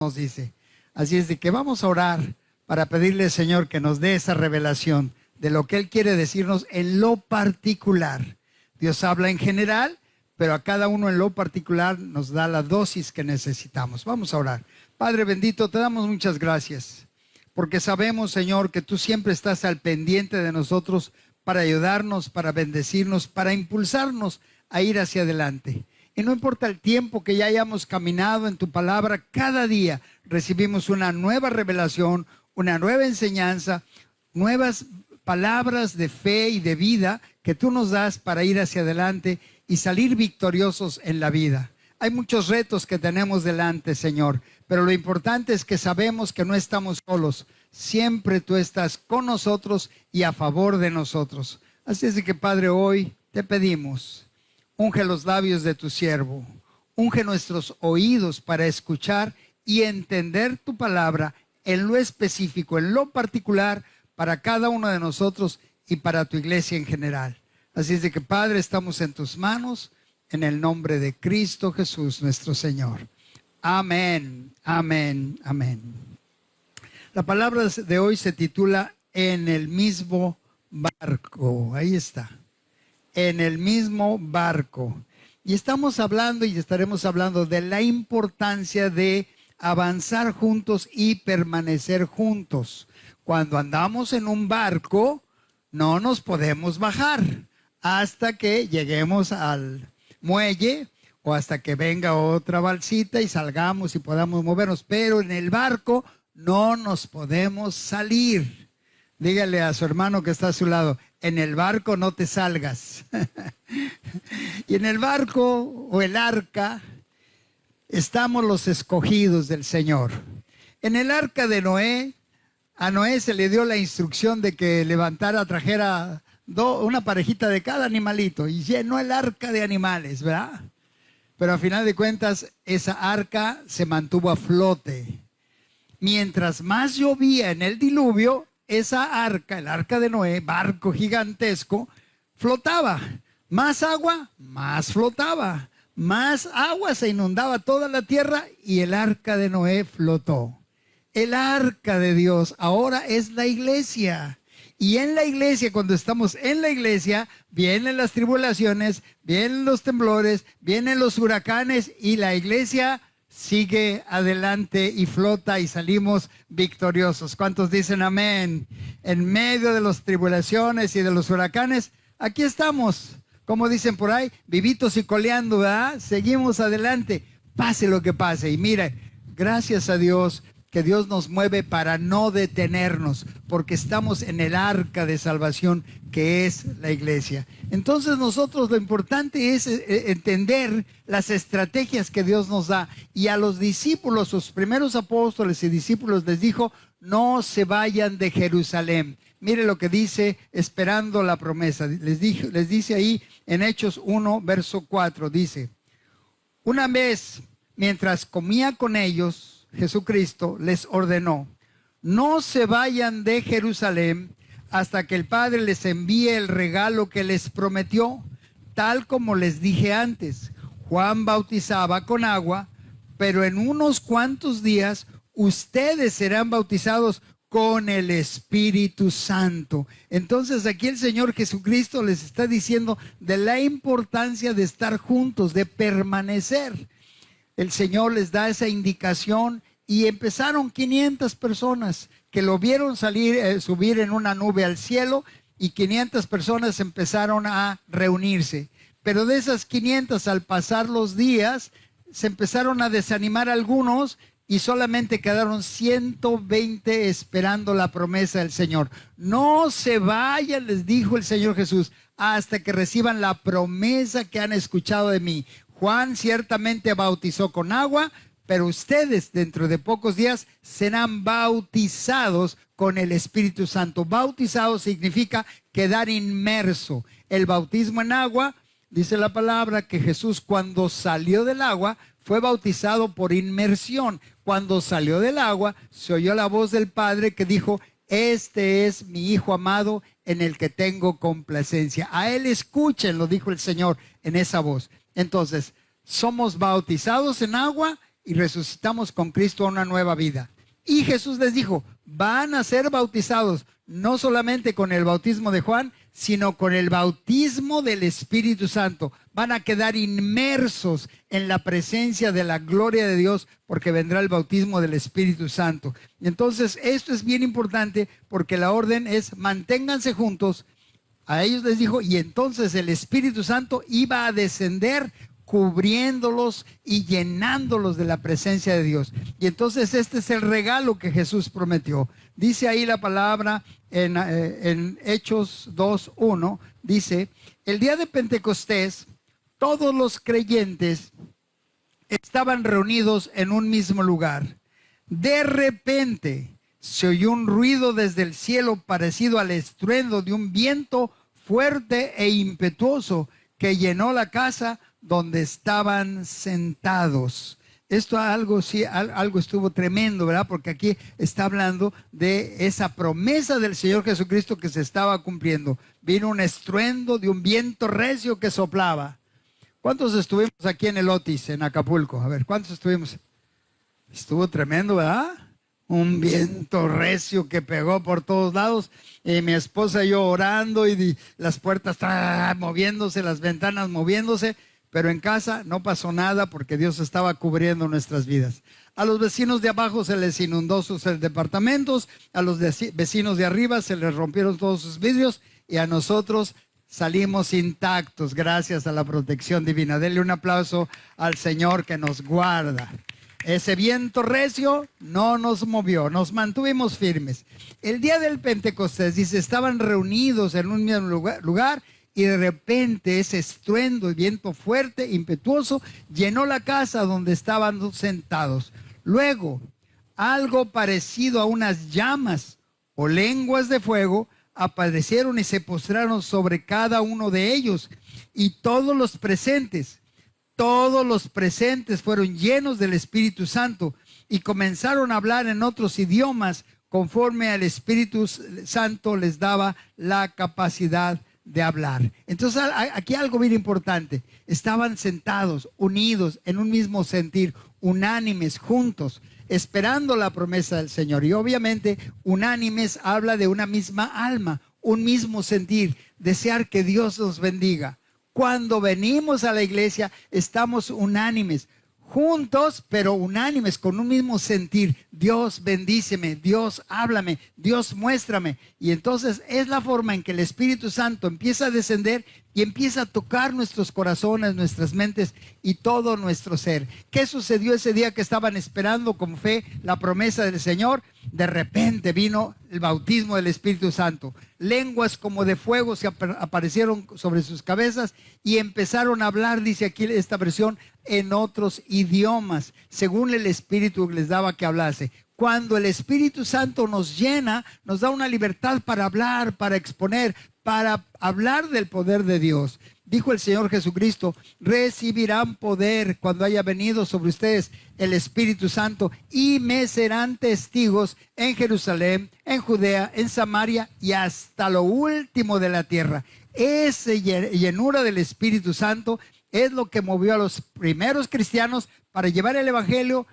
nos dice. Así es de que vamos a orar para pedirle al Señor que nos dé esa revelación de lo que Él quiere decirnos en lo particular. Dios habla en general, pero a cada uno en lo particular nos da la dosis que necesitamos. Vamos a orar. Padre bendito, te damos muchas gracias, porque sabemos, Señor, que tú siempre estás al pendiente de nosotros para ayudarnos, para bendecirnos, para impulsarnos a ir hacia adelante. Y no importa el tiempo que ya hayamos caminado en tu palabra, cada día recibimos una nueva revelación, una nueva enseñanza, nuevas palabras de fe y de vida que tú nos das para ir hacia adelante y salir victoriosos en la vida. Hay muchos retos que tenemos delante, Señor, pero lo importante es que sabemos que no estamos solos. Siempre tú estás con nosotros y a favor de nosotros. Así es de que, Padre, hoy te pedimos, unge los labios de tu siervo, unge nuestros oídos para escuchar y entender tu palabra en lo específico, en lo particular, para cada uno de nosotros y para tu iglesia en general. Así es de que, Padre, estamos en tus manos, en el nombre de Cristo Jesús, nuestro Señor. Amén, amén, amén. La palabra de hoy se titula En el mismo barco. Ahí está. En el mismo barco. Y estamos hablando y estaremos hablando de la importancia de avanzar juntos y permanecer juntos. Cuando andamos en un barco, no nos podemos bajar hasta que lleguemos al muelle o hasta que venga otra balsita y salgamos y podamos movernos. Pero en el barco no nos podemos salir. Dígale a su hermano que está a su lado, en el barco no te salgas. Y en el barco o el arca estamos los escogidos del Señor. En el arca de Noé, a Noé se le dio la instrucción de que levantara, trajera una parejita de cada animalito y llenó el arca de animales, ¿verdad? Pero a final de cuentas, esa arca se mantuvo a flote. Mientras más llovía en el diluvio, esa arca, el arca de Noé, barco gigantesco, flotaba. Más agua, más flotaba. Más agua, se inundaba toda la tierra y el arca de Noé flotó. El arca de Dios ahora es la iglesia. Y en la iglesia, cuando estamos en la iglesia, vienen las tribulaciones, vienen los temblores, vienen los huracanes y la iglesia sigue adelante y flota y salimos victoriosos. ¿Cuántos dicen amén? En medio de las tribulaciones y de los huracanes, aquí estamos, como dicen por ahí, vivitos y coleando, ¿verdad? Seguimos adelante, pase lo que pase. Y mire, gracias a Dios, que Dios nos mueve para no detenernos, porque estamos en el arca de salvación que es la iglesia. Entonces nosotros lo importante es entender las estrategias que Dios nos da. Y a los discípulos, sus primeros apóstoles y discípulos les dijo, no se vayan de Jerusalén. Mire lo que dice, esperando la promesa. Les dice ahí en Hechos 1, verso 4, dice, una vez mientras comía con ellos, Jesucristo les ordenó, no se vayan de Jerusalén hasta que el Padre les envíe el regalo que les prometió, tal como les dije antes. Juan bautizaba con agua, pero en unos cuantos días ustedes serán bautizados con el Espíritu Santo. Entonces aquí el Señor Jesucristo les está diciendo de la importancia de estar juntos, de permanecer. El Señor les da esa indicación y empezaron 500 personas que lo vieron subir en una nube al cielo y 500 personas empezaron a reunirse. Pero de esas 500, al pasar los días, se empezaron a desanimar algunos y solamente quedaron 120 esperando la promesa del Señor. No se vayan, les dijo el Señor Jesús, hasta que reciban la promesa que han escuchado de mí. Juan ciertamente bautizó con agua, pero ustedes dentro de pocos días serán bautizados con el Espíritu Santo. Bautizado significa quedar inmerso. El bautismo en agua, dice la palabra que Jesús cuando salió del agua fue bautizado por inmersión. Cuando salió del agua se oyó la voz del Padre que dijo, este es mi Hijo amado en el que tengo complacencia. A Él escuchen, lo dijo el Señor en esa voz. Entonces, somos bautizados en agua y resucitamos con Cristo a una nueva vida. Y Jesús les dijo, van a ser bautizados, no solamente con el bautismo de Juan, sino con el bautismo del Espíritu Santo. Van a quedar inmersos en la presencia de la gloria de Dios, porque vendrá el bautismo del Espíritu Santo. Y entonces esto es bien importante, porque la orden es manténganse juntos. A ellos les dijo, y entonces el Espíritu Santo iba a descender cubriéndolos y llenándolos de la presencia de Dios. Y entonces este es el regalo que Jesús prometió. Dice ahí la palabra en Hechos 2:1, dice, el día de Pentecostés, todos los creyentes estaban reunidos en un mismo lugar. De repente se oyó un ruido desde el cielo parecido al estruendo de un viento fuerte e impetuoso que llenó la casa donde estaban sentados. Esto algo estuvo tremendo, ¿verdad? Porque aquí está hablando de esa promesa del Señor Jesucristo que se estaba cumpliendo. Vino un estruendo de un viento recio que soplaba. ¿Cuántos estuvimos aquí en el Otis, en Acapulco? A ver, ¿cuántos estuvimos? Estuvo tremendo, ¿verdad? Un viento recio que pegó por todos lados. Y mi esposa y yo orando y las puertas moviéndose, las ventanas moviéndose. Pero en casa no pasó nada porque Dios estaba cubriendo nuestras vidas. A los vecinos de abajo se les inundó sus departamentos, a los vecinos de arriba se les rompieron todos sus vidrios y a nosotros salimos intactos gracias a la protección divina. Denle un aplauso al Señor que nos guarda. Ese viento recio no nos movió, nos mantuvimos firmes. El día del Pentecostés, dice, estaban reunidos en un mismo lugar. Y de repente ese estruendo, el viento fuerte, impetuoso, llenó la casa donde estaban sentados. Luego, algo parecido a unas llamas o lenguas de fuego aparecieron y se postraron sobre cada uno de ellos. Y todos los presentes fueron llenos del Espíritu Santo y comenzaron a hablar en otros idiomas conforme al Espíritu Santo les daba la capacidad de hablar. Entonces aquí algo bien importante. Estaban sentados, unidos, en un mismo sentir, unánimes, juntos, esperando la promesa del Señor. Y obviamente unánimes habla de una misma alma, un mismo sentir, desear que Dios nos bendiga. Cuando venimos a la iglesia estamos unánimes, juntos pero unánimes, con un mismo sentir. Dios bendíceme, Dios háblame, Dios muéstrame. Y entonces es la forma en que el Espíritu Santo empieza a descender y empieza a tocar nuestros corazones, nuestras mentes y todo nuestro ser. ¿Qué sucedió ese día que estaban esperando con fe la promesa del Señor? De repente vino el bautismo del Espíritu Santo. Lenguas como de fuego se aparecieron sobre sus cabezas y empezaron a hablar, dice aquí esta versión, en otros idiomas, según el Espíritu les daba que hablase. Cuando el Espíritu Santo nos llena, nos da una libertad para hablar, para exponer, para hablar del poder de Dios. Dijo el Señor Jesucristo, recibirán poder cuando haya venido sobre ustedes el Espíritu Santo y me serán testigos en Jerusalén, en Judea, en Samaria y hasta lo último de la tierra. Esa llenura del Espíritu Santo es lo que movió a los primeros cristianos para llevar el Evangelio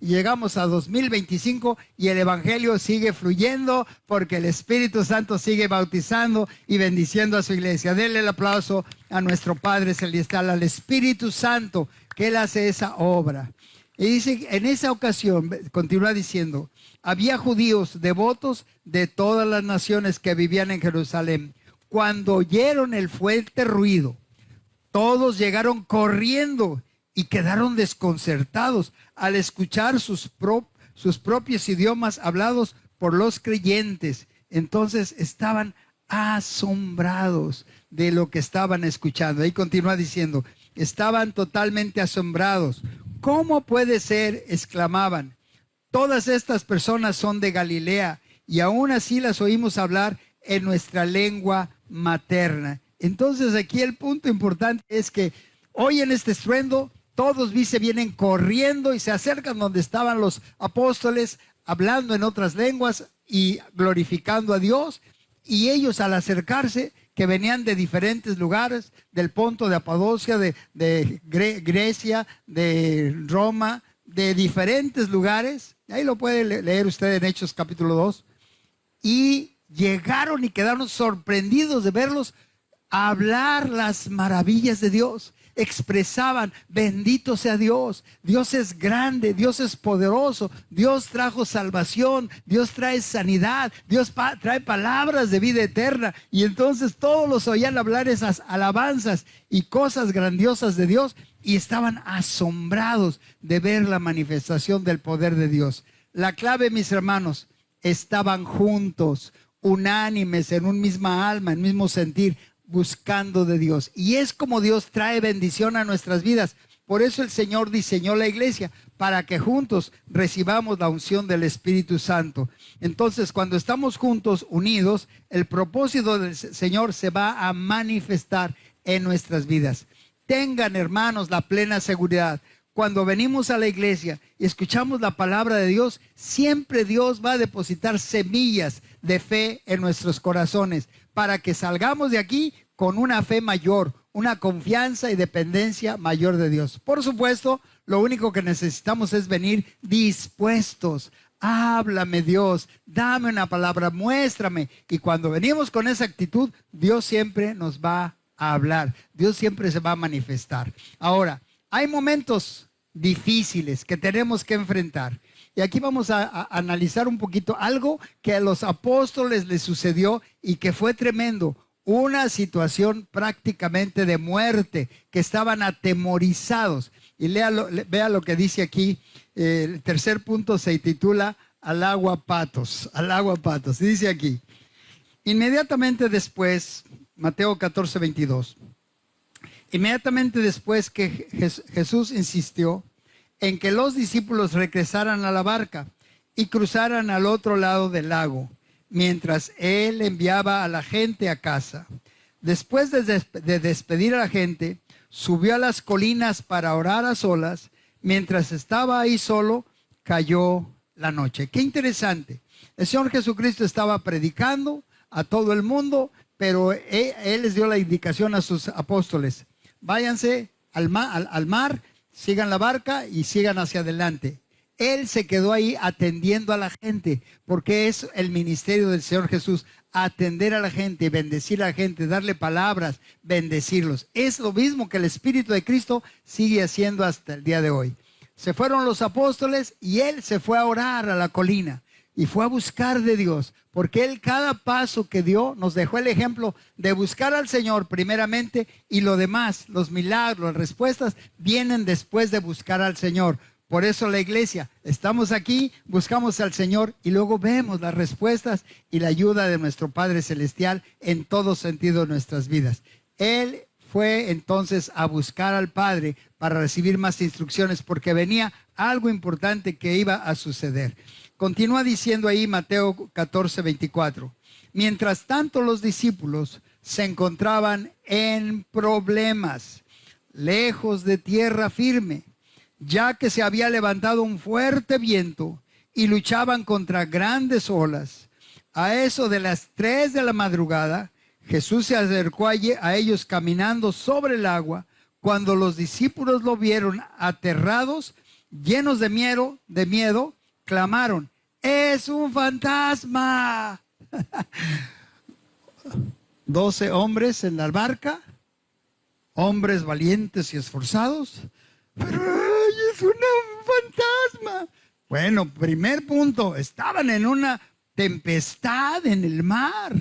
y llegamos a 2025 y el Evangelio sigue fluyendo porque el Espíritu Santo sigue bautizando y bendiciendo a su iglesia. Denle el aplauso a nuestro Padre Celestial, al Espíritu Santo, que Él hace esa obra. Y dice, en esa ocasión, continúa diciendo, había judíos devotos de todas las naciones que vivían en Jerusalén. Cuando oyeron el fuerte ruido, todos llegaron corriendo y quedaron desconcertados al escuchar sus propios idiomas hablados por los creyentes. Entonces estaban asombrados de lo que estaban escuchando. Ahí continúa diciendo, estaban totalmente asombrados. ¿Cómo puede ser?, exclamaban. Todas estas personas son de Galilea y aún así las oímos hablar en nuestra lengua materna. Entonces aquí el punto importante es que oyen este estruendo, todos vienen corriendo y se acercan donde estaban los apóstoles hablando en otras lenguas y glorificando a Dios. Y ellos al acercarse que venían de diferentes lugares, del Ponto, de Apadocia, de Grecia, de Roma, de diferentes lugares. Ahí lo puede leer usted en Hechos capítulo 2. Y llegaron y quedaron sorprendidos de verlos hablar las maravillas de Dios. Expresaban: bendito sea Dios, Dios es grande, Dios es poderoso, Dios trajo salvación, Dios trae sanidad, Dios trae palabras de vida eterna. Y entonces todos los oían hablar esas alabanzas y cosas grandiosas de Dios, y estaban asombrados de ver la manifestación del poder de Dios. La clave, mis hermanos, estaban juntos, unánimes, en un misma alma, en un mismo sentir, buscando de Dios. Y es como Dios trae bendición a nuestras vidas. Por eso el Señor diseñó la iglesia, para que juntos recibamos la unción del Espíritu Santo. Entonces, cuando estamos juntos, unidos, el propósito del Señor se va a manifestar en nuestras vidas. Tengan, hermanos, la plena seguridad. Cuando venimos a la iglesia y escuchamos la palabra de Dios, siempre Dios va a depositar semillas de fe en nuestros corazones, para que salgamos de aquí con una fe mayor, una confianza y dependencia mayor de Dios. Por supuesto, lo único que necesitamos es venir dispuestos. Háblame, Dios, dame una palabra, muéstrame. Y cuando venimos con esa actitud, Dios siempre nos va a hablar. Dios siempre se va a manifestar. Ahora, hay momentos difíciles que tenemos que enfrentar. Y aquí vamos a analizar un poquito algo que a los apóstoles les sucedió y que fue tremendo. Una situación prácticamente de muerte, que estaban atemorizados. Y vea lo que dice aquí. El tercer punto se titula al agua patos. Al agua patos. Dice aquí: inmediatamente después, Mateo 14:22. Inmediatamente después que Jesús insistió en que los discípulos regresaran a la barca y cruzaran al otro lado del lago, mientras Él enviaba a la gente a casa. Después de despedir a la gente, subió a las colinas para orar a solas. Mientras estaba ahí solo, cayó la noche. Qué interesante. El Señor Jesucristo estaba predicando a todo el mundo, pero Él les dio la indicación a sus apóstoles: váyanse al mar, sigan la barca y sigan hacia adelante. Él se quedó ahí atendiendo a la gente, porque es el ministerio del Señor Jesús: atender a la gente, bendecir a la gente, darle palabras, bendecirlos. Es lo mismo que el Espíritu de Cristo sigue haciendo hasta el día de hoy. Se fueron los apóstoles y Él se fue a orar a la colina y fue a buscar de Dios, porque Él, cada paso que dio, nos dejó el ejemplo de buscar al Señor primeramente, y lo demás, los milagros, las respuestas, vienen después de buscar al Señor. Por eso la iglesia, estamos aquí, buscamos al Señor y luego vemos las respuestas y la ayuda de nuestro Padre Celestial en todo sentido de nuestras vidas. Él fue entonces a buscar al Padre para recibir más instrucciones, porque venía algo importante que iba a suceder. Continúa diciendo ahí Mateo 14:24. Mientras tanto, los discípulos se encontraban en problemas, lejos de tierra firme, ya que se había levantado un fuerte viento y luchaban contra grandes olas. A eso de las 3 de la madrugada, Jesús se acercó a ellos caminando sobre el agua. Cuando los discípulos lo vieron, aterrados, llenos de miedo, clamaron: ¡es un fantasma! 12 hombres en la barca, hombres valientes y esforzados, pero ¡ay, es un fantasma! Bueno, primer punto, estaban en una tempestad en el mar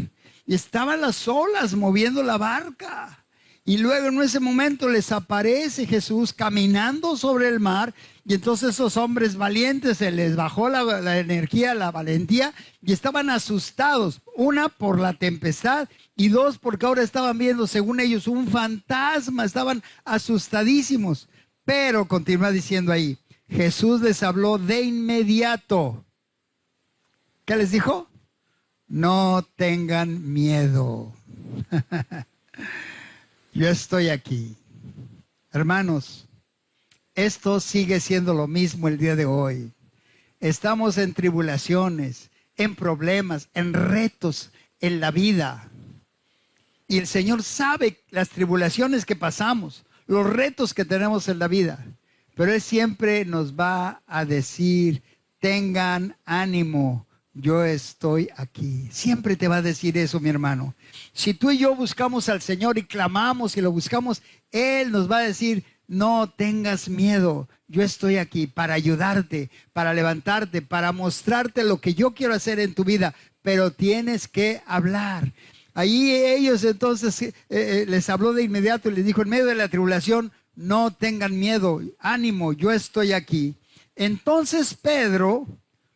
y estaban las olas moviendo la barca. Y luego en ese momento les aparece Jesús caminando sobre el mar, y entonces esos hombres valientes se les bajó la energía, la valentía, y estaban asustados. Una, por la tempestad, y dos, porque ahora estaban viendo, según ellos, un fantasma. Estaban asustadísimos. Pero continúa diciendo ahí, Jesús les habló de inmediato. ¿Qué les dijo? No tengan miedo. Yo estoy aquí. Hermanos, esto sigue siendo lo mismo el día de hoy. Estamos en tribulaciones, en problemas, en retos en la vida. Y el Señor sabe las tribulaciones que pasamos, los retos que tenemos en la vida. Pero Él siempre nos va a decir, tengan ánimo, yo estoy aquí. Siempre te va a decir eso, mi hermano. Si tú y yo buscamos al Señor y clamamos y lo buscamos, Él nos va a decir, no tengas miedo, yo estoy aquí para ayudarte, para levantarte, para mostrarte lo que yo quiero hacer en tu vida, pero tienes que hablar. Ahí ellos entonces les habló de inmediato y les dijo, en medio de la tribulación, no tengan miedo, ánimo, yo estoy aquí. Entonces Pedro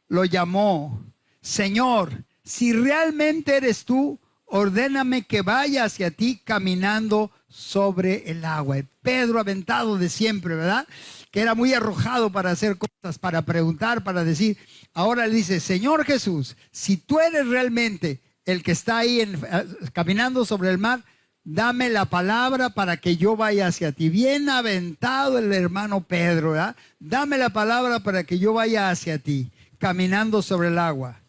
lo llamó, Señor, si realmente eres tú, ordéname que vaya hacia ti caminando sobre el agua. Pedro aventado de siempre, ¿verdad? Que era muy arrojado para hacer cosas, para preguntar, para decir. Ahora le dice, Señor Jesús, si tú eres realmente el que está ahí caminando sobre el mar, dame la palabra para que yo vaya hacia ti. Bien aventado el hermano Pedro, ¿verdad? Dame la palabra para que yo vaya hacia ti, caminando sobre el agua.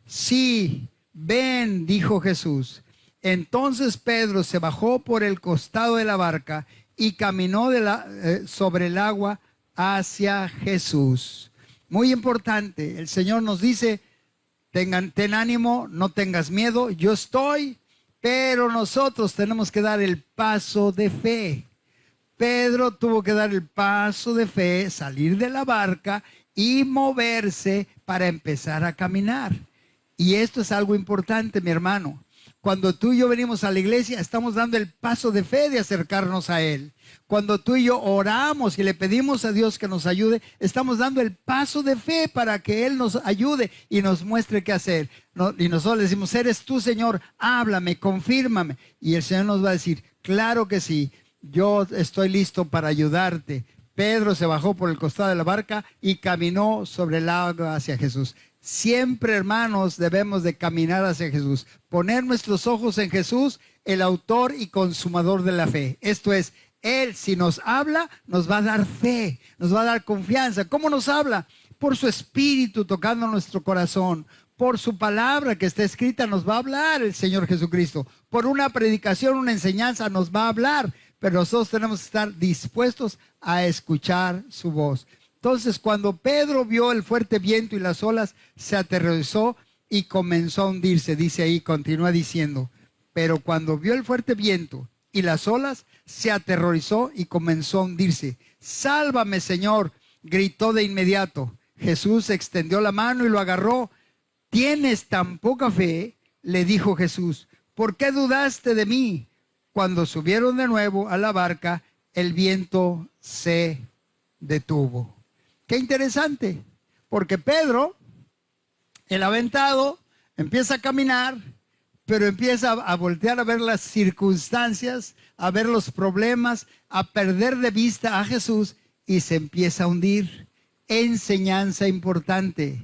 Sí, ven, dijo Jesús. Entonces Pedro se bajó por el costado de la barca y caminó sobre el agua hacia Jesús. Muy importante, el Señor nos dice, ten ánimo, no tengas miedo, yo estoy, pero nosotros tenemos que dar el paso de fe. Pedro tuvo que dar el paso de fe, salir de la barca y moverse para empezar a caminar. Y esto es algo importante, mi hermano. Cuando tú y yo venimos a la iglesia, estamos dando el paso de fe de acercarnos a Él. Cuando tú y yo oramos y le pedimos a Dios que nos ayude, estamos dando el paso de fe para que Él nos ayude y nos muestre qué hacer. Y nosotros le decimos, eres tú, Señor, háblame, confírmame. Y el Señor nos va a decir, claro que sí, yo estoy listo para ayudarte. Pedro se bajó por el costado de la barca y caminó sobre el agua hacia Jesús. Siempre, hermanos, debemos de caminar hacia Jesús. Poner nuestros ojos en Jesús, el autor y consumador de la fe. Esto es, Él si nos habla, nos va a dar fe, nos va a dar confianza. ¿Cómo nos habla? Por su espíritu tocando nuestro corazón. Por su palabra que está escrita nos va a hablar el Señor Jesucristo. Por una predicación, una enseñanza nos va a hablar. Pero nosotros tenemos que estar dispuestos a escuchar su voz. Entonces, cuando Pedro vio el fuerte viento y las olas, se aterrorizó y comenzó a hundirse. Dice ahí, continúa diciendo, pero cuando vio el fuerte viento y las olas, se aterrorizó y comenzó a hundirse. Sálvame, Señor, gritó de inmediato. Jesús extendió la mano y lo agarró. ¿Tienes tan poca fe?, le dijo Jesús. ¿Por qué dudaste de mí? Cuando subieron de nuevo a la barca, el viento se detuvo. Qué interesante, porque Pedro, el aventado, empieza a caminar, pero empieza a voltear a ver las circunstancias, a ver los problemas, a perder de vista a Jesús y se empieza a hundir. Enseñanza importante,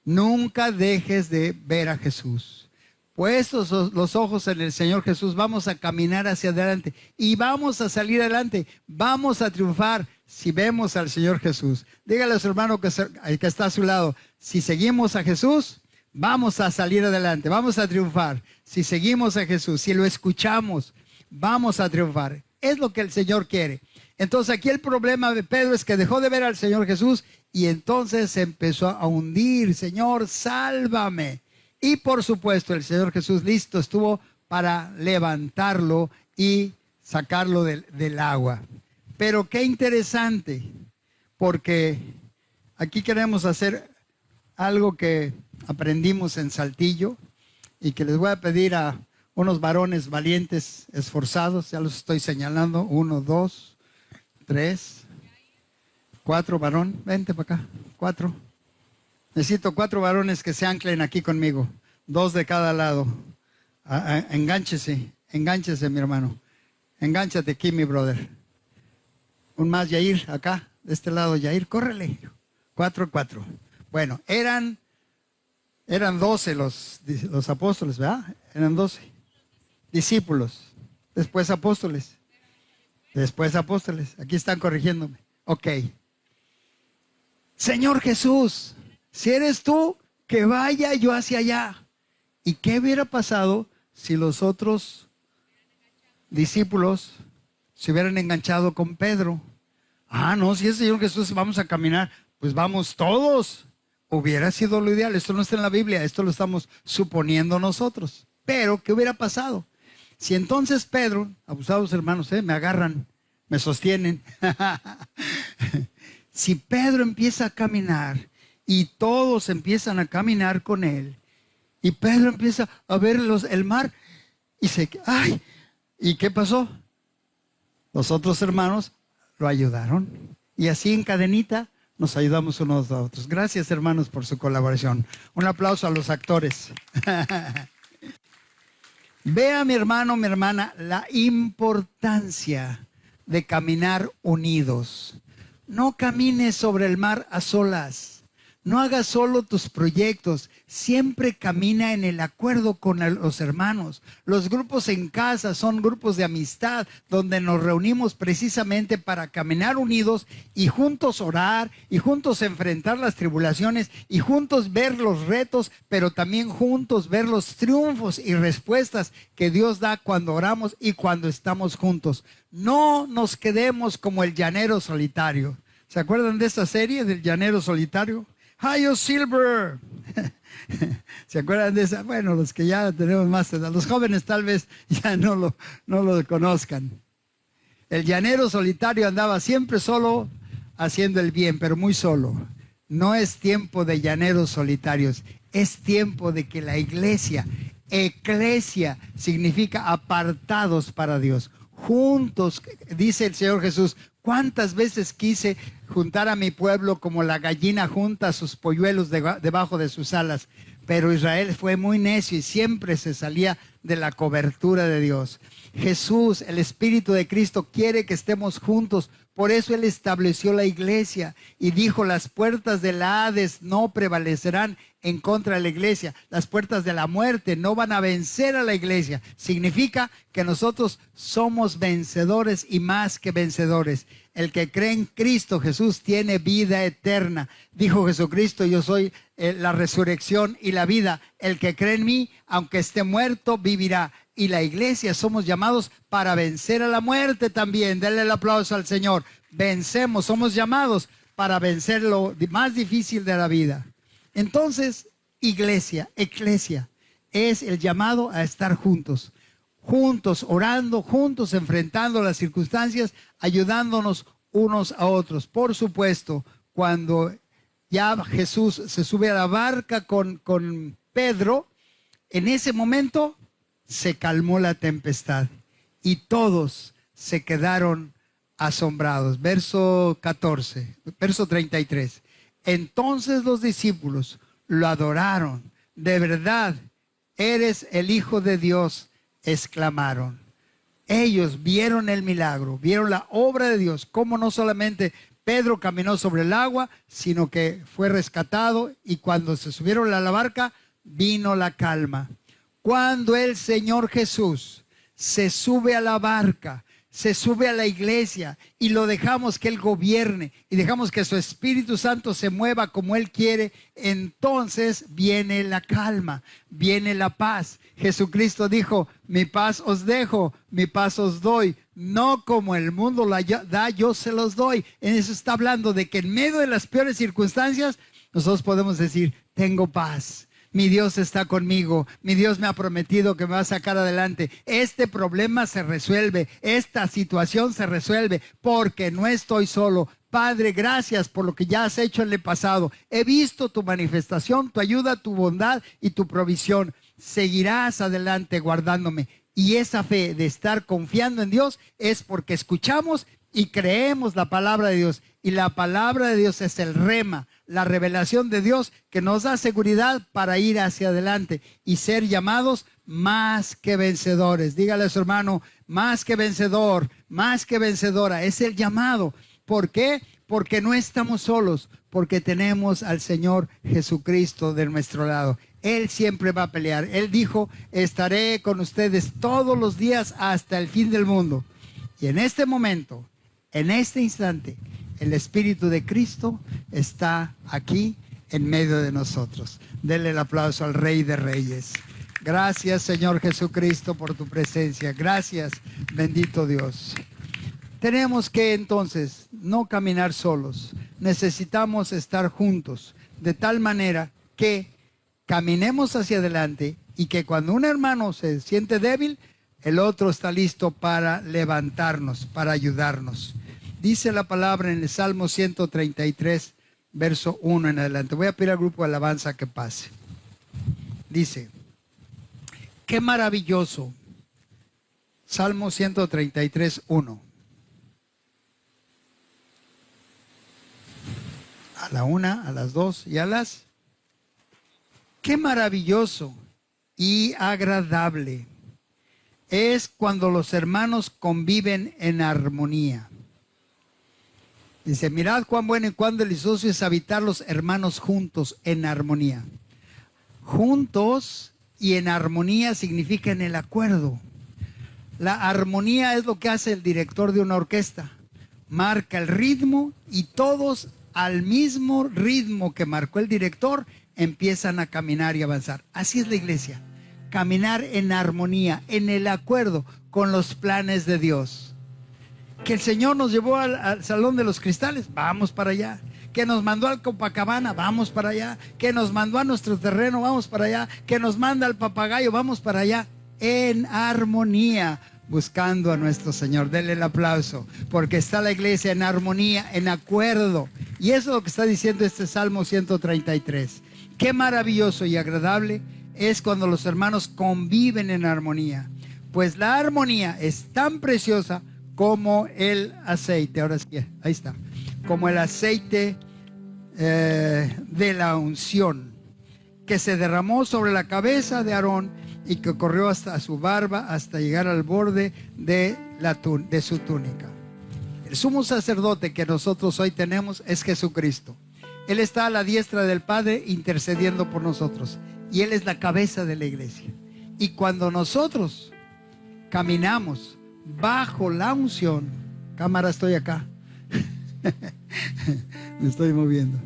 nunca dejes de ver a Jesús. Puestos los ojos en el Señor Jesús, vamos a caminar hacia adelante y vamos a salir adelante, vamos a triunfar si vemos al Señor Jesús. Dígale a su hermano que está a su lado, si seguimos a Jesús, vamos a salir adelante, vamos a triunfar. Si seguimos a Jesús, si lo escuchamos, vamos a triunfar. Es lo que el Señor quiere. Entonces aquí el problema de Pedro es que dejó de ver al Señor Jesús y entonces se empezó a hundir. Señor, sálvame. Y por supuesto el Señor Jesús listo estuvo para levantarlo y sacarlo del agua. Pero qué interesante, porque aquí queremos hacer algo que aprendimos en Saltillo y que les voy a pedir a unos varones valientes, esforzados, ya los estoy señalando, 1, 2, 3, 4 varón, vente para acá, 4. Necesito 4 varones que se anclen aquí conmigo, 2 de cada lado. Engánchese, mi hermano. Engánchate aquí, mi brother. Un más, Yair, acá, de este lado, Yair, córrele. 4. Bueno, eran 12 los apóstoles, ¿verdad? Eran 12. Discípulos, después apóstoles. Aquí están corrigiéndome. Ok. Señor Jesús, si eres tú, que vaya yo hacia allá. ¿Y qué hubiera pasado si los otros discípulos se hubieran enganchado con Pedro. Ah, no, si es Señor Jesús, vamos a caminar, pues vamos todos. Hubiera sido lo ideal. Esto no está en la Biblia, esto lo estamos suponiendo nosotros. Pero, ¿qué hubiera pasado? Si entonces Pedro, abusados hermanos, me agarran, me sostienen. Si Pedro empieza a caminar y todos empiezan a caminar con él, y Pedro empieza a ver el mar y ¡ay! ¿Y qué pasó? Los otros hermanos lo ayudaron. Y así en cadenita nos ayudamos unos a otros. Gracias, hermanos, por su colaboración. Un aplauso a los actores. Vea, mi hermano, mi hermana, la importancia de caminar unidos. No camines sobre el mar a solas. No hagas solo tus proyectos. Siempre camina en el acuerdo con los hermanos. Los grupos en casa son grupos de amistad donde nos reunimos precisamente para caminar unidos y juntos orar y juntos enfrentar las tribulaciones y juntos ver los retos, pero también juntos ver los triunfos y respuestas que Dios da cuando oramos y cuando estamos juntos. No nos quedemos como el llanero solitario. ¿Se acuerdan de esta serie del llanero solitario? Hi, Silver. ¿Se acuerdan de esa? Bueno, los que ya tenemos más edad, los jóvenes tal vez ya no lo conozcan. El llanero solitario andaba siempre solo haciendo el bien, pero muy solo. No es tiempo de llaneros solitarios, es tiempo de que la iglesia significa apartados para Dios. Juntos, dice el Señor Jesús, ¿cuántas veces quise juntar a mi pueblo como la gallina junta a sus polluelos debajo de sus alas? Pero Israel fue muy necio y siempre se salía de la cobertura de Dios. Jesús, el Espíritu de Cristo, quiere que estemos juntos. Por eso Él estableció la iglesia y dijo: las puertas del Hades no prevalecerán en contra de la iglesia. Las puertas de la muerte no van a vencer a la iglesia. Significa que nosotros somos vencedores y más que vencedores. El que cree en Cristo Jesús tiene vida eterna. Dijo Jesucristo: yo soy la resurrección y la vida. El que cree en mí, aunque esté muerto, vivirá. Y la iglesia somos llamados para vencer a la muerte también. Denle el aplauso al Señor. Vencemos, somos llamados para vencer lo más difícil de la vida. Entonces, eclesia, es el llamado a estar juntos. Juntos, orando, juntos, enfrentando las circunstancias, ayudándonos unos a otros. Por supuesto, cuando ya Jesús se sube a la barca con Pedro, en ese momento se calmó la tempestad y todos se quedaron asombrados. Verso 33. Entonces los discípulos lo adoraron. De verdad, eres el Hijo de Dios, exclamaron. Ellos vieron el milagro, vieron la obra de Dios, cómo no solamente Pedro caminó sobre el agua, sino que fue rescatado, y cuando se subieron a la barca, vino la calma. Cuando el Señor Jesús se sube a la barca, se sube a la iglesia y lo dejamos que Él gobierne y dejamos que su Espíritu Santo se mueva como Él quiere, entonces viene la calma, viene la paz. Jesucristo dijo: mi paz os dejo, mi paz os doy. No como el mundo la da, yo se los doy. En eso está hablando de que en medio de las peores circunstancias, nosotros podemos decir: tengo paz. Mi Dios está conmigo, mi Dios me ha prometido que me va a sacar adelante. Este problema se resuelve, esta situación se resuelve porque no estoy solo. Padre, gracias por lo que ya has hecho en el pasado. He visto tu manifestación, tu ayuda, tu bondad y tu provisión. Seguirás adelante guardándome. Y esa fe de estar confiando en Dios es porque escuchamos y creemos la palabra de Dios. Y la palabra de Dios es el rema, la revelación de Dios que nos da seguridad para ir hacia adelante y ser llamados más que vencedores. Dígale a su hermano: más que vencedor, más que vencedora. Es el llamado. ¿Por qué? Porque no estamos solos, porque tenemos al Señor Jesucristo de nuestro lado. Él siempre va a pelear. Él dijo: estaré con ustedes todos los días hasta el fin del mundo. Y en este momento, en este instante, el Espíritu de Cristo está aquí en medio de nosotros. Denle el aplauso al Rey de Reyes. Gracias, Señor Jesucristo, por tu presencia. Gracias, bendito Dios. Tenemos que entonces no caminar solos. Necesitamos estar juntos, de tal manera que caminemos hacia adelante y que cuando un hermano se siente débil, el otro está listo para levantarnos, para ayudarnos. Dice la palabra en el Salmo 133, verso 1 en adelante. Voy a pedir al grupo de alabanza que pase. Dice: qué maravilloso. Salmo 133, 1. A la 1, a las 2 y a las... Qué maravilloso y agradable es cuando los hermanos conviven en armonía. Dice: mirad cuán bueno y cuán delicioso es habitar los hermanos juntos en armonía. Juntos y en armonía significa en el acuerdo. La armonía es lo que hace el director de una orquesta. Marca el ritmo y todos al mismo ritmo que marcó el director empiezan a caminar y avanzar. Así es la iglesia. Caminar en armonía, en el acuerdo con los planes de Dios. Que el Señor nos llevó al Salón de los Cristales, vamos para allá. Que nos mandó al Copacabana, vamos para allá. Que nos mandó a nuestro terreno, vamos para allá. Que nos manda al Papagayo, vamos para allá. En armonía, buscando a nuestro Señor. Denle el aplauso, porque está la iglesia en armonía, en acuerdo. Y eso es lo que está diciendo este Salmo 133. Qué maravilloso y agradable es cuando los hermanos conviven en armonía, pues la armonía es tan preciosa como el aceite. Ahora sí, ahí está. Como el aceite de la unción que se derramó sobre la cabeza de Aarón y que corrió hasta su barba hasta llegar al borde de su túnica. El sumo sacerdote que nosotros hoy tenemos es Jesucristo. Él está a la diestra del Padre intercediendo por nosotros. Y Él es la cabeza de la iglesia. Y cuando nosotros caminamos bajo la unción, cámara, estoy acá. Me estoy moviendo.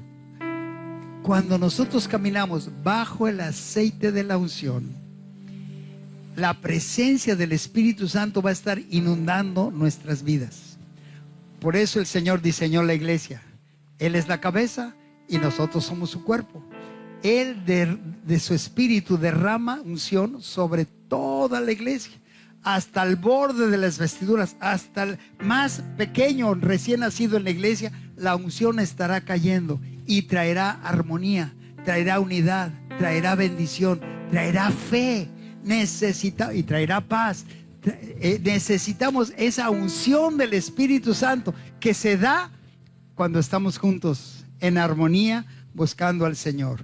Cuando nosotros caminamos bajo el aceite de la unción, la presencia del Espíritu Santo va a estar inundando nuestras vidas. Por eso el Señor diseñó la iglesia. Él es la cabeza y nosotros somos su cuerpo. Él de su espíritu derrama unción sobre toda la iglesia, hasta el borde de las vestiduras, hasta el más pequeño recién nacido en la iglesia. La unción estará cayendo y traerá armonía, traerá unidad, traerá bendición, traerá fe, y traerá paz. Necesitamos esa unción del Espíritu Santo que se da cuando estamos juntos en armonía buscando al Señor.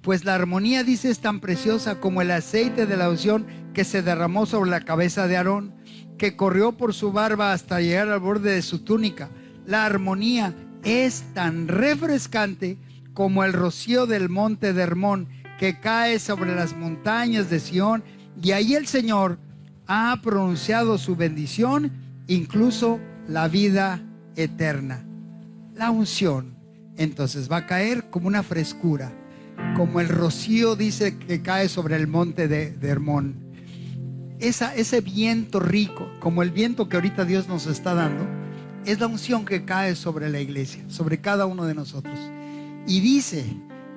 Pues la armonía, dice, es tan preciosa como el aceite de la unción que se derramó sobre la cabeza de Aarón, que corrió por su barba hasta llegar al borde de su túnica. La armonía es tan refrescante como el rocío del monte de Hermón, que cae sobre las montañas de Sión, y ahí el Señor ha pronunciado su bendición, incluso la vida eterna. La unción entonces va a caer como una frescura, como el rocío, dice, que cae sobre el monte de Hermón. Ese viento rico, como el viento que ahorita Dios nos está dando, es la unción que cae sobre la iglesia, sobre cada uno de nosotros. Y dice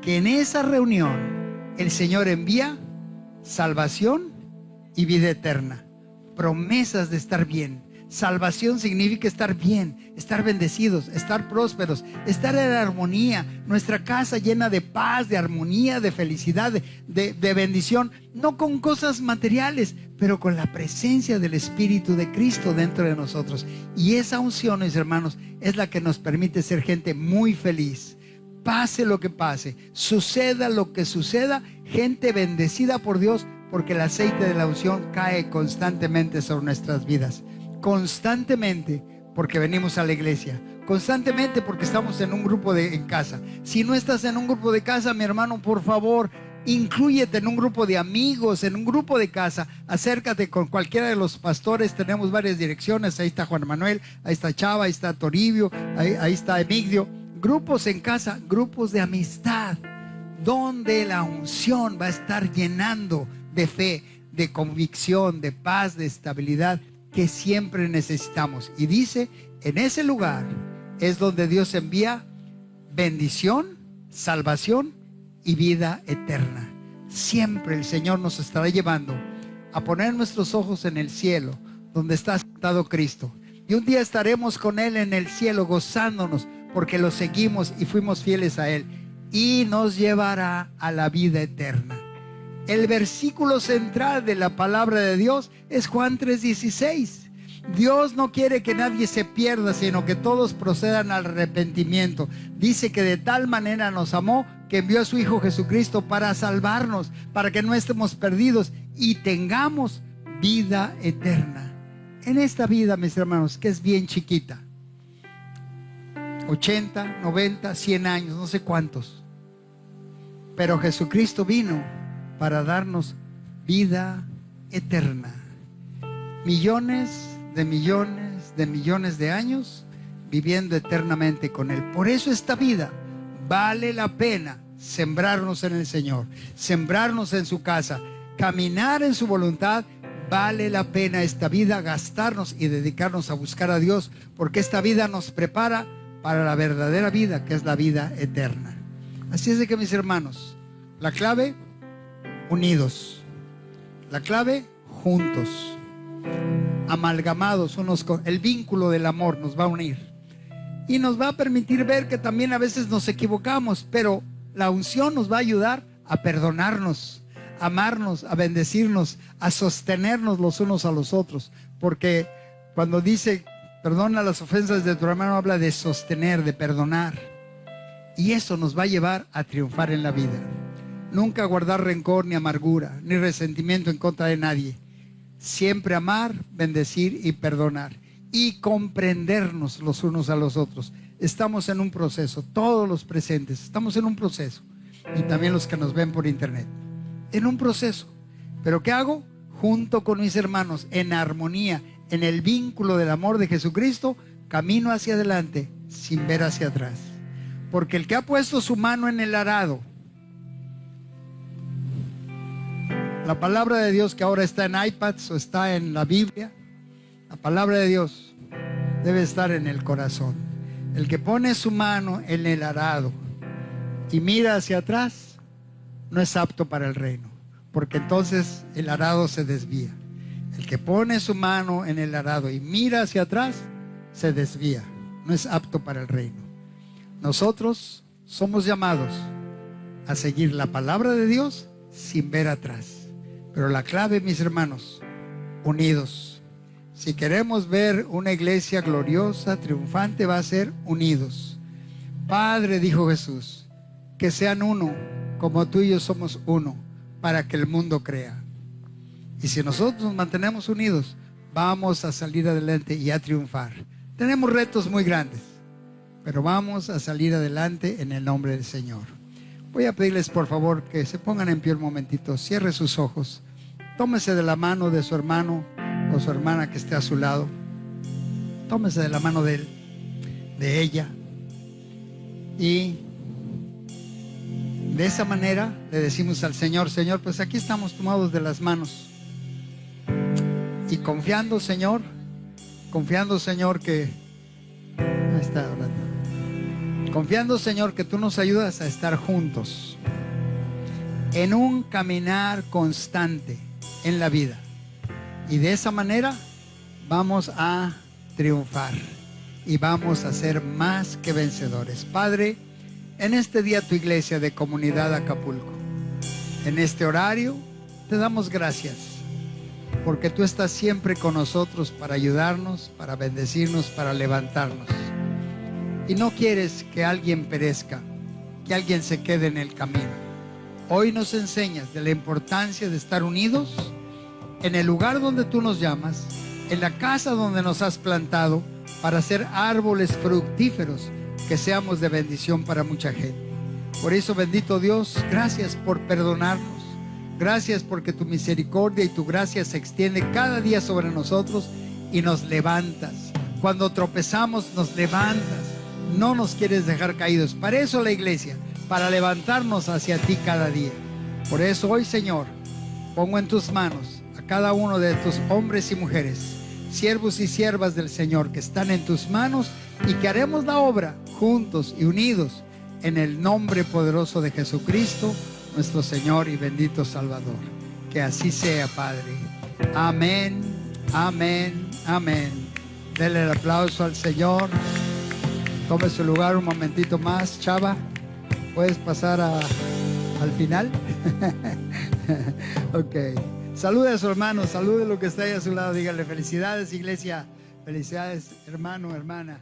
que en esa reunión el Señor envía salvación y vida eterna, promesas de estar bien. Salvación significa estar bien, estar bendecidos, estar prósperos, estar en armonía, nuestra casa llena de paz, de armonía, de felicidad, de bendición, no con cosas materiales, pero con la presencia del Espíritu de Cristo dentro de nosotros. Y esa unción, mis hermanos, es la que nos permite ser gente muy feliz. Pase lo que pase, suceda lo que suceda, gente bendecida por Dios, porque el aceite de la unción cae constantemente sobre nuestras vidas. Constantemente, porque venimos a la iglesia. Constantemente, porque estamos en un grupo en casa. Si no estás en un grupo de casa, mi hermano, por favor, inclúyete en un grupo de amigos, en un grupo de casa. Acércate con cualquiera de los pastores. Tenemos varias direcciones. Ahí está Juan Manuel, ahí está Chava, ahí está Toribio, ahí está Emigdio. Grupos en casa, grupos de amistad, donde la unción va a estar llenando de fe, de convicción, de paz, de estabilidad que siempre necesitamos. Y dice, en ese lugar es donde Dios envía bendición, salvación y vida eterna. Siempre el Señor nos estará llevando a poner nuestros ojos en el cielo, donde está sentado Cristo. Y un día estaremos con Él en el cielo gozándonos porque lo seguimos y fuimos fieles a Él. Y nos llevará a la vida eterna. El versículo central de la palabra de Dios es Juan 3:16. Dios no quiere que nadie se pierda, sino que todos procedan al arrepentimiento. Dice que de tal manera nos amó que envió a su Hijo Jesucristo para salvarnos, para que no estemos perdidos y tengamos vida eterna. En esta vida, mis hermanos, que es bien chiquita, 80, 90, 100 años, no sé cuántos, pero Jesucristo vino para darnos vida eterna. Millones de millones de millones de años viviendo eternamente con Él. Por eso esta vida vale la pena sembrarnos en el Señor, sembrarnos en su casa, caminar en su voluntad. Vale la pena esta vida gastarnos y dedicarnos a buscar a Dios, porque esta vida nos prepara para la verdadera vida, que es la vida eterna. Así es de que, mis hermanos, la clave, unidos. La clave, juntos, amalgamados unos con el vínculo del amor nos va a unir y nos va a permitir ver que también a veces nos equivocamos, pero la unción nos va a ayudar a perdonarnos, a amarnos, a bendecirnos, a sostenernos los unos a los otros, porque cuando dice perdona las ofensas de tu hermano, habla de sostener, de perdonar, y eso nos va a llevar a triunfar en la vida. Nunca guardar rencor ni amargura ni resentimiento en contra de nadie. Siempre amar, bendecir y perdonar y comprendernos los unos a los otros. Estamos en un proceso, todos los presentes estamos en un proceso, y también los que nos ven por internet, en un proceso. Pero ¿qué hago? Junto con mis hermanos, en armonía, en el vínculo del amor de Jesucristo, camino hacia adelante sin ver hacia atrás. Porque el que ha puesto su mano en el arado, la palabra de Dios que ahora está en iPads o está en la Biblia, la palabra de Dios debe estar en el corazón. El que pone su mano en el arado y mira hacia atrás no es apto para el reino, porque entonces el arado se desvía. El que pone su mano en el arado y mira hacia atrás se desvía, no es apto para el reino. Nosotros somos llamados a seguir la palabra de Dios sin ver atrás. Pero la clave, mis hermanos, unidos. Si queremos ver una iglesia gloriosa, triunfante, va a ser unidos. Padre, dijo Jesús, que sean uno, como tú y yo somos uno, para que el mundo crea. Y si nosotros nos mantenemos unidos, vamos a salir adelante y a triunfar. Tenemos retos muy grandes, pero vamos a salir adelante en el nombre del Señor. Voy a pedirles por favor que se pongan en pie un momentito, cierre sus ojos, tómese de la mano de su hermano o su hermana que esté a su lado, tómese de la mano de él, de ella, y de esa manera le decimos al Señor, Señor, pues aquí estamos tomados de las manos y confiando, Señor, que ahí está orando. Confiando, Señor, que tú nos ayudas a estar juntos en un caminar constante en la vida. Y de esa manera vamos a triunfar y vamos a ser más que vencedores. Padre, en este día tu iglesia de Comunidad Acapulco, en este horario, te damos gracias porque tú estás siempre con nosotros para ayudarnos, para bendecirnos, para levantarnos. Y no quieres que alguien perezca, que alguien se quede en el camino. Hoy nos enseñas de la importancia de estar unidos en el lugar donde tú nos llamas, en la casa donde nos has plantado, para ser árboles fructíferos, que seamos de bendición para mucha gente. Por eso, bendito Dios, gracias por perdonarnos. Gracias porque tu misericordia y tu gracia se extiende cada día sobre nosotros y nos levantas. Cuando tropezamos, nos levantas. No nos quieres dejar caídos. Para eso la iglesia, para levantarnos hacia ti cada día. Por eso hoy, Señor, pongo en tus manos a cada uno de tus hombres y mujeres, siervos y siervas del Señor, que están en tus manos y que haremos la obra juntos y unidos en el nombre poderoso de Jesucristo, nuestro Señor y bendito Salvador. Que así sea, Padre. Amén, amén, amén. Denle el aplauso al Señor. Tome su lugar un momentito más, Chava. ¿Puedes pasar al final? Ok. Salude a su hermano, salude a lo que está ahí a su lado. Dígale felicidades, iglesia. Felicidades, hermano, hermana.